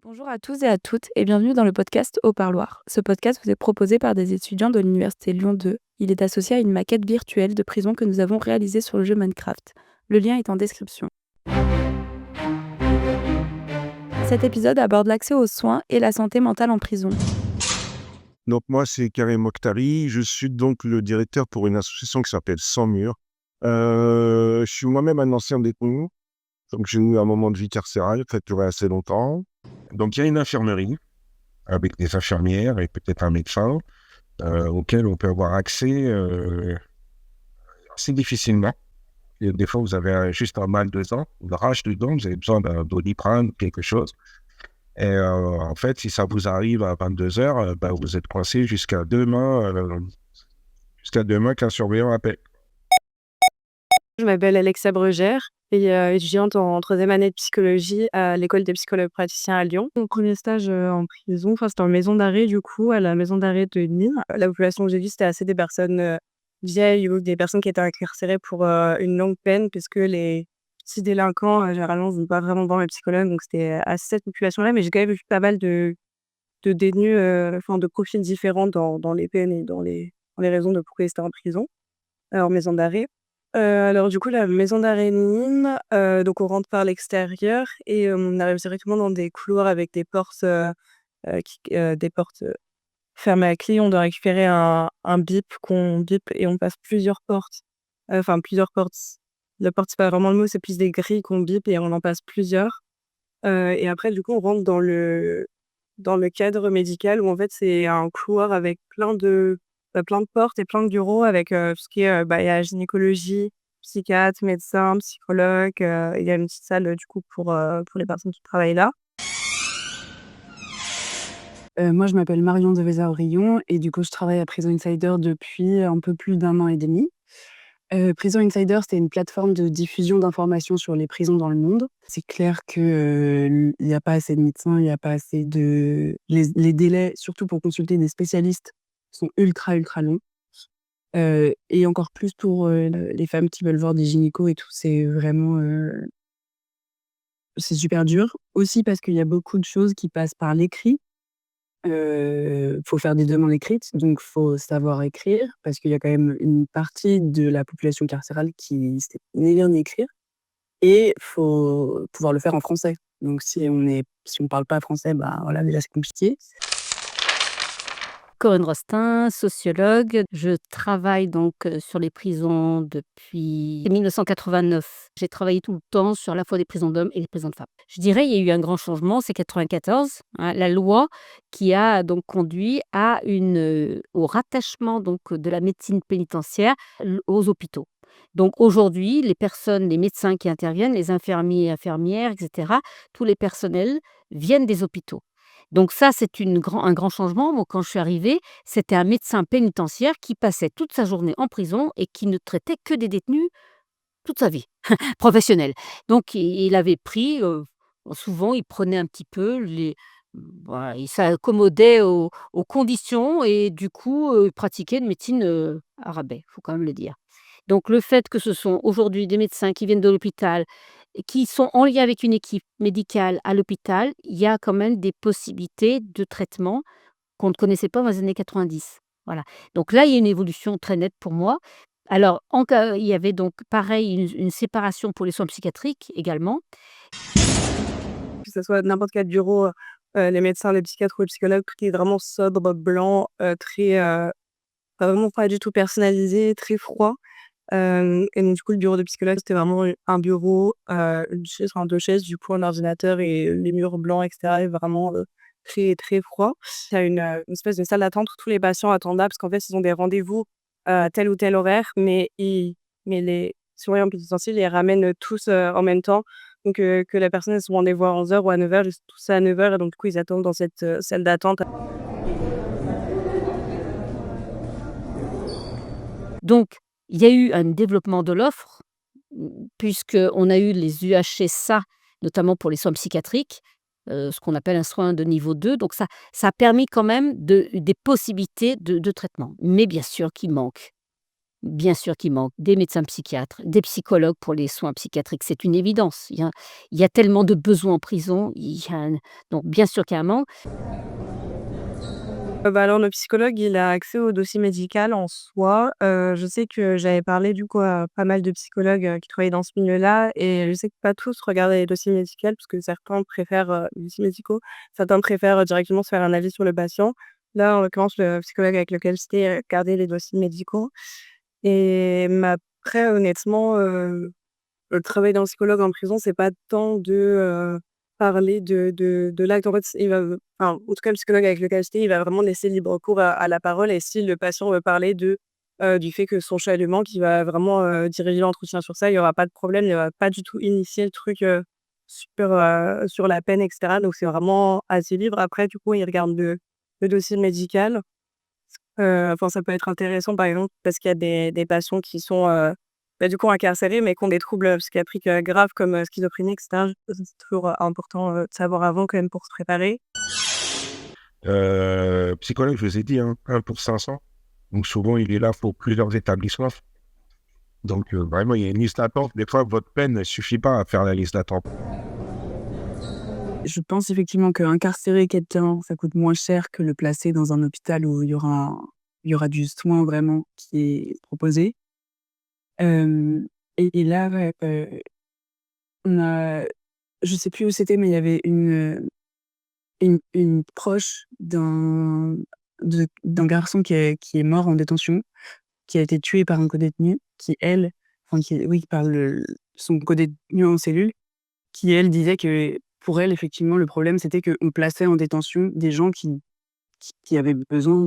Bonjour à tous et à toutes et bienvenue dans le podcast Au Parloir. Ce podcast vous est proposé par des étudiants de l'Université Lyon 2. Il est associé à une maquette virtuelle de prison que nous avons réalisée sur le jeu Minecraft. Le lien est en description. Cet épisode aborde l'accès aux soins et la santé mentale en prison. Donc moi, c'est Karim Mokhtari. Je suis donc le directeur pour une association qui s'appelle Sans Murs. Je suis moi-même un ancien détenu. Donc j'ai eu un moment de vie carcérale qui a duré assez longtemps. Donc il y a une infirmerie avec des infirmières et peut-être un médecin auquel on peut avoir accès assez difficilement. Et des fois, vous avez juste un mal de dents, une rage de dents, vous avez besoin d'un Doliprane, quelque chose. Et en fait, si ça vous arrive à 22h, vous êtes coincé jusqu'à demain qu'un surveillant appelle. Je m'appelle Alexa Brugère et étudiante en troisième année de psychologie à l'école des psychologues praticiens à Lyon. Mon premier stage en prison, c'était en maison d'arrêt du coup, à la maison d'arrêt de Nîmes. La population que j'ai vue, c'était assez des personnes vieilles ou des personnes qui étaient incarcérées pour une longue peine, puisque les petits délinquants, généralement, ne vont pas vraiment voir les psychologues, donc c'était assez cette population-là. Mais j'ai quand même vu pas mal de détenus, de profils différents dans les peines et dans les raisons de pourquoi ils étaient en prison, en maison d'arrêt. Alors du coup, la maison d'arrêt de Nîmes, donc on rentre par l'extérieur et on arrive directement dans des couloirs avec des portes, des portes, fermées à clé. On doit récupérer un bip qu'on bip et on passe plusieurs portes, plusieurs portes. La porte, c'est pas vraiment le mot, c'est plus des grilles qu'on bip et on en passe plusieurs. Et après du coup, on rentre dans le cadre médical où en fait, c'est un couloir avec plein de portes et plein de bureaux avec, tout ce qui est, il y a gynécologie, psychiatre, médecin, psychologue, il y a une petite salle, du coup pour les personnes qui travaillent là. Moi, je m'appelle Marion Devesa-Aurillon et du coup, je travaille à Prison Insider depuis un peu plus d'1 an et demi. Prison Insider, c'est une plateforme de diffusion d'informations sur les prisons dans le monde. C'est clair que, il y a pas assez de médecins, il y a pas assez de les délais, surtout pour consulter des spécialistes, sont ultra, ultra longs. Et encore plus pour, les femmes qui veulent voir des gynécos et tout, c'est vraiment, c'est super dur. Aussi parce qu'il y a beaucoup de choses qui passent par l'écrit. Faut faire des demandes écrites, donc faut savoir écrire parce qu'il y a quand même une partie de la population carcérale qui sait ni lire ni écrire et faut pouvoir le faire en français. Donc si on parle pas français, voilà, déjà c'est compliqué. Corinne Rostin, sociologue. Je travaille donc sur les prisons depuis 1989. J'ai travaillé tout le temps sur à la fois des prisons d'hommes et les prisons de femmes. Je dirais, il y a eu un grand changement, c'est 94, hein, la loi qui a donc conduit au rattachement donc de la médecine pénitentiaire aux hôpitaux. Donc aujourd'hui, les médecins qui interviennent, les infirmiers et infirmières, etc., tous les personnels viennent des hôpitaux. Donc ça, c'est un grand changement. Moi, quand je suis arrivée, c'était un médecin pénitentiaire qui passait toute sa journée en prison et qui ne traitait que des détenus toute sa vie professionnelle. Donc il avait pris, souvent il prenait un petit peu voilà, il s'accommodait aux conditions et du coup, il pratiquait une médecine, à rabais, il faut quand même le dire. Donc le fait que ce sont aujourd'hui des médecins qui viennent de l'hôpital et qui sont en lien avec une équipe médicale à l'hôpital, il y a quand même des possibilités de traitement qu'on ne connaissait pas dans les années 90. Voilà. Donc là, il y a une évolution très nette pour moi. Alors en cas il y avait donc pareil une séparation pour les soins psychiatriques également. Que ce soit n'importe quel bureau, les médecins, les psychiatres ou les psychologues, tout est vraiment sobre, blanc, très, vraiment pas du tout personnalisé, très froid. Et donc du coup, le bureau de psychologue, c'était vraiment un bureau, une chaise, 2 chaises, du coup, un ordinateur et les murs blancs et cetera et vraiment, très, très froid. Il y a une espèce de salle d'attente où tous les patients attendent là parce qu'en fait, ils ont des rendez-vous, à tel ou tel horaire, mais les surveillants pénitentiaires, ils les ramènent, tous, en même temps. Donc que la personne ait son rendez-vous à 11h ou à 9h, ils sont tous à 9h et donc du coup, ils attendent dans cette, salle d'attente. Donc il y a eu un développement de l'offre, puisqu'on a eu les UHSA, notamment pour les soins psychiatriques, ce qu'on appelle un soin de niveau 2. Donc ça a permis quand même des possibilités de traitement. Mais bien sûr qu'il manque Bien sûr qu'il manque des médecins psychiatres, des psychologues pour les soins psychiatriques, c'est une évidence. Il y a tellement de besoins en prison, donc bien sûr qu'il y a un manque. Alors le psychologue, il a accès au dossier médical en soi. Je sais que j'avais parlé du coup à pas mal de psychologues, qui travaillaient dans ce milieu-là et je sais que pas tous regardaient les dossiers médicaux parce que certains préfèrent, les dossiers médicaux, certains préfèrent, directement se faire un avis sur le patient. Là, en l'occurrence, le psychologue avec lequel j'étais, regardait les dossiers médicaux mais après honnêtement, le travail d'un psychologue en prison, c'est pas tant de, parler de l'acte. En fait, il va enfin, en tout cas, le psychologue avec lequel j'étais, il va vraiment laisser libre cours à la parole et si le patient veut parler du fait que son chat lui manque, il va vraiment, diriger l'entretien sur ça. Il y aura pas de problème, il va pas du tout initier le truc, sur la peine et cetera. Donc c'est vraiment assez libre. Après, du coup, il regarde le dossier médical. Enfin, ça peut être intéressant, par exemple, parce qu'il y a des patients qui sont, du coup, incarcérés, mais qui ont des troubles, psychiatriques, graves comme, schizophrénie et cetera. C'est toujours, important, de savoir avant quand même pour se préparer. Psychologue, je vous ai dit, hein, 1 pour 500. Donc souvent, il est là pour plusieurs établissements. Donc vraiment, il y a une liste d'attente. Des fois, votre peine ne suffit pas à faire la liste d'attente. Je pense effectivement qu'incarcérer quelqu'un, ça coûte moins cher que le placer dans un hôpital où il y aura du soin vraiment qui est proposé. Hem et là, ouais, on a je sais plus où c'était, mais il y avait une proche d'un garçon qui est mort en détention, qui a été tué par un codétenu, qui elle enfin qui oui, par son codétenu en cellule, qui elle disait que pour elle, effectivement, le problème, c'était qu'on plaçait en détention des gens qui avaient besoin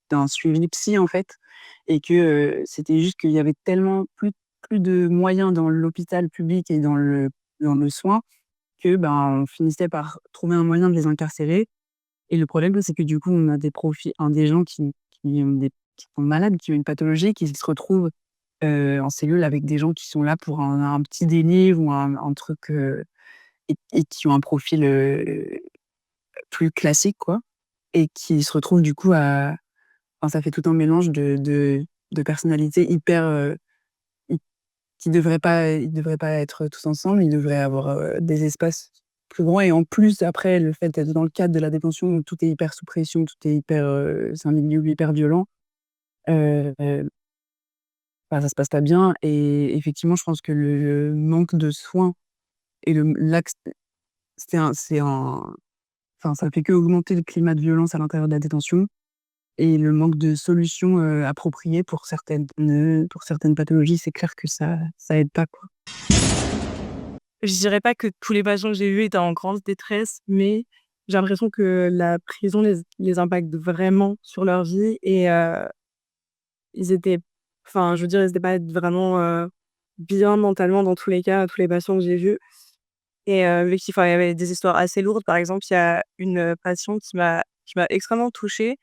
d'un suivi psy, en fait et que, c'était juste qu'il y avait tellement plus de moyens dans l'hôpital public et dans le soin que, ben, on finissait par trouver un moyen de les incarcérer et le problème, c'est que, du coup, on a des gens qui sont malades, qui ont une pathologie, qui se retrouvent, en cellule avec des gens qui sont là pour un petit délire ou un truc, et qui ont un profil, plus classique, quoi et qui se retrouvent, du coup, enfin, ça fait tout un mélange de personnalités hyper, hy ils devraient pas être tous ensemble, ils devraient avoir, des espaces plus grands et en plus, après, le fait d'être dans le cadre de la détention où tout est hyper sous pression, tout est hyper, c'est un milieu hyper violent, heu, bah, ça se passe pas bien et effectivement, je pense que le manque de soins et l'axe c'est un enfin, ça fait qu'augmenter le climat de violence à l'intérieur de la détention et le manque de solutions, appropriées pour certaines pathologies, c'est clair que ça aide pas, quoi. Je dirais pas que tous les patients que j'ai vus étaient en grande détresse, mais j'ai l'impression que la prison les impacte vraiment sur leur vie et ils étaient enfin, je veux dire, ils étaient pas vraiment, bien mentalement dans tous les cas, tous les patients que j'ai vus et vu qu'il y avait des histoires assez lourdes. Par exemple, il y a une, patiente qui m'a extrêmement touchée,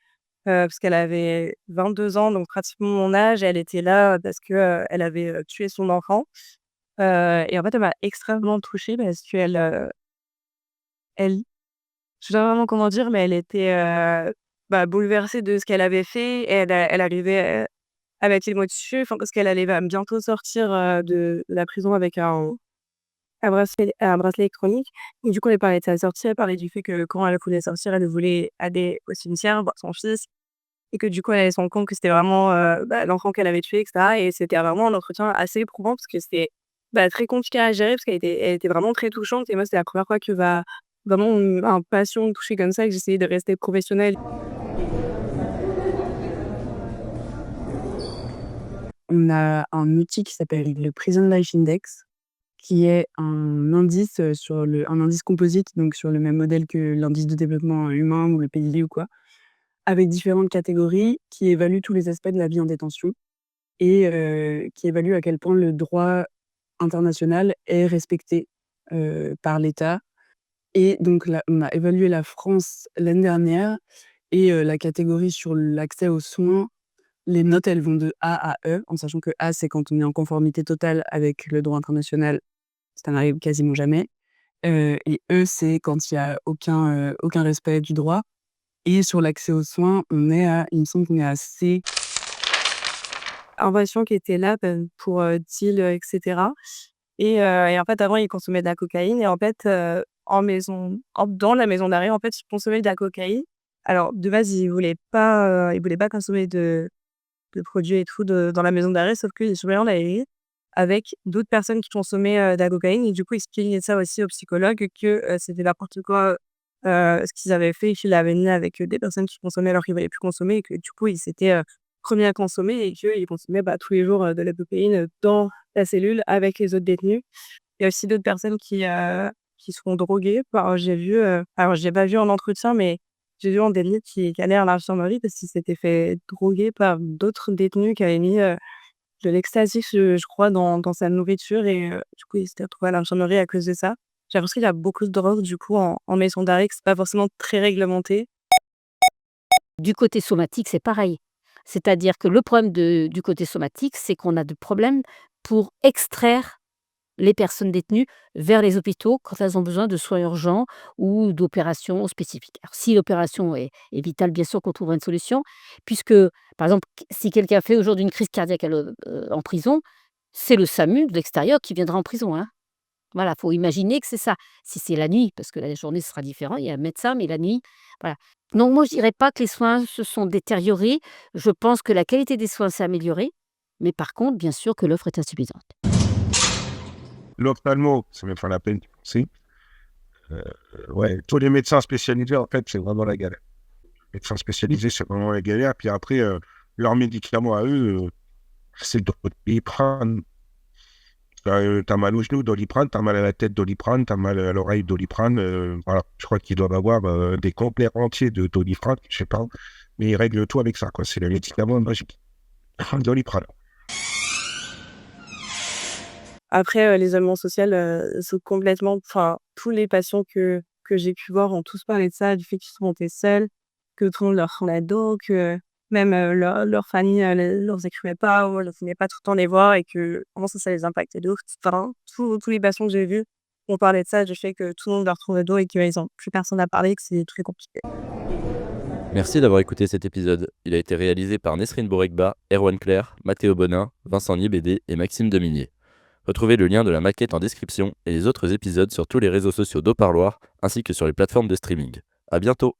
parce qu'elle avait 22 ans, donc pratiquement mon âge et elle était là, parce que, elle avait, tué son enfant, et en fait, elle m'a extrêmement touchée parce qu'elle, elle je sais pas vraiment comment dire, mais elle était, bouleversée de ce qu'elle avait fait et elle arrivait, à mettre les mots dessus, enfin, parce qu'elle allait va bientôt sortir, de la prison avec un bracelet électronique et du coup, elle parlait de sa sortie, elle parlait du fait que quand elle voulait sortir, elle voulait aller au cimetière voir son fils et que du coup, elle allait se rendre compte que c'était vraiment, l'enfant qu'elle avait tué et cetera et c'était vraiment un entretien assez éprouvant parce que c'était, très compliqué à gérer parce elle était vraiment très touchante et moi, c'était la première fois que, vraiment, un patient me touchait comme ça et que j'essayais de rester professionnelle. On a un outil qui s'appelle le Prison Life Index, qui est un indice, un indice composite, donc sur le même modèle que l'indice de développement humain ou le PIB ou quoi, avec différentes catégories qui évaluent tous les aspects de la vie en détention et qui évaluent à quel point le droit international est respecté, par l'État et donc là, on a évalué la France l'année dernière et la catégorie sur l'accès aux soins, les notes, elles vont de A à E, en sachant que A, c'est quand on est en conformité totale avec le droit international, ça n'arrive quasiment jamais, et E, c'est quand il y a aucun respect du droit et sur l'accès aux soins, il me semble qu'on est à C. un patient qui était là, pour, deal, et cetera et en fait, avant, il consommait de la cocaïne et en fait, dans la maison d'arrêt, en fait, il consommait de la cocaïne. Alors, de base, il voulait pas consommer de produits et tout dans la maison d'arrêt, sauf que les surveillants l'avaient vu avec d'autres personnes qui consommaient, de la cocaïne et du coup, ils expliquaient ça aussi aux psychologues que, c'était n'importe quoi, ce qu'ils avaient fait et qu'ils l'avaient mis avec, des personnes qui consommaient alors qu'ils ne voulaient plus consommer et que du coup, ils s'étaient, remis à consommer et qu'ils consommaient, tous les jours, de la cocaïne, dans la cellule avec les autres détenus. Il y a aussi d'autres personnes qui sont droguées. J'ai vu, alors je l'ai pas vu en entretien, mais j'ai vu en délit qui allait à l'infirmerie parce qu'il s'était fait droguer par d'autres détenus qui avaient mis, de l'ecstasy, je crois, dans sa nourriture et du coup, il s'était retrouvé à l'infirmerie à cause de ça. J'ai l'impression qu'il y a beaucoup de drogue, du coup, en maison d'arrêt, que c'est pas forcément très réglementé. Du côté somatique, c'est pareil. C'est-à-dire que le problème du côté somatique, c'est qu'on a des problèmes pour extraire les personnes détenues vers les hôpitaux quand elles ont besoin de soins urgents ou d'opérations spécifiques. Alors, si l'opération est vitale, bien sûr qu'on trouvera une solution, puisque, par exemple, si quelqu'un fait aujourd'hui une crise cardiaque en prison, c'est le SAMU de l'extérieur qui viendra en prison, hein. Voilà, faut imaginer que c'est ça. Si c'est la nuit, parce que la journée ce sera différent, il y a un médecin, mais la nuit, voilà. Donc moi, je dirais pas que les soins se sont détériorés. Je pense que la qualité des soins s'est améliorée, mais par contre, bien sûr que l'offre est insuffisante. L'ophtalmo, c'est même pas la peine de penser. Ouais, tous les médecins spécialisés, en fait, c'est vraiment la galère. Les médecins spécialisés, c'est vraiment la galère. Puis après, leurs médicaments à eux, c'est de Doliprane. T'as mal au genou, Doliprane. T'as mal à la tête, Doliprane. T'as mal à l'oreille, Doliprane. Voilà, je crois qu'ils doivent avoir des complets entiers de Doliprane, je sais pas. Mais ils règlent tout avec ça, quoi. C'est le médicament magique. Doliprane. Après, l'isolement social, sont complètement tous les patients que j'ai pu voir ont tous parlé de ça, du fait qu'ils se sentaient seuls, que tout le monde leur tournait le dos, que même, leur famille, leur écrivait pas ou ne venait pas tout le temps les voir et que vraiment ça les impactait de ouf. Enfin, tous les patients que j'ai vus ont parlé de ça, du fait que tout le monde leur tournait le dos et qu'ils ont plus personne à parler, que c'est très compliqué. Merci d'avoir écouté cet épisode. Il a été réalisé par Nesrine Borekba, Erwan Claire, Mathéo Bonin, Vincent Niébédé et Maxime Dominier. Retrouvez le lien de la maquette en description et les autres épisodes sur tous les réseaux sociaux d'Au Parloir ainsi que sur les plateformes de streaming. À bientôt!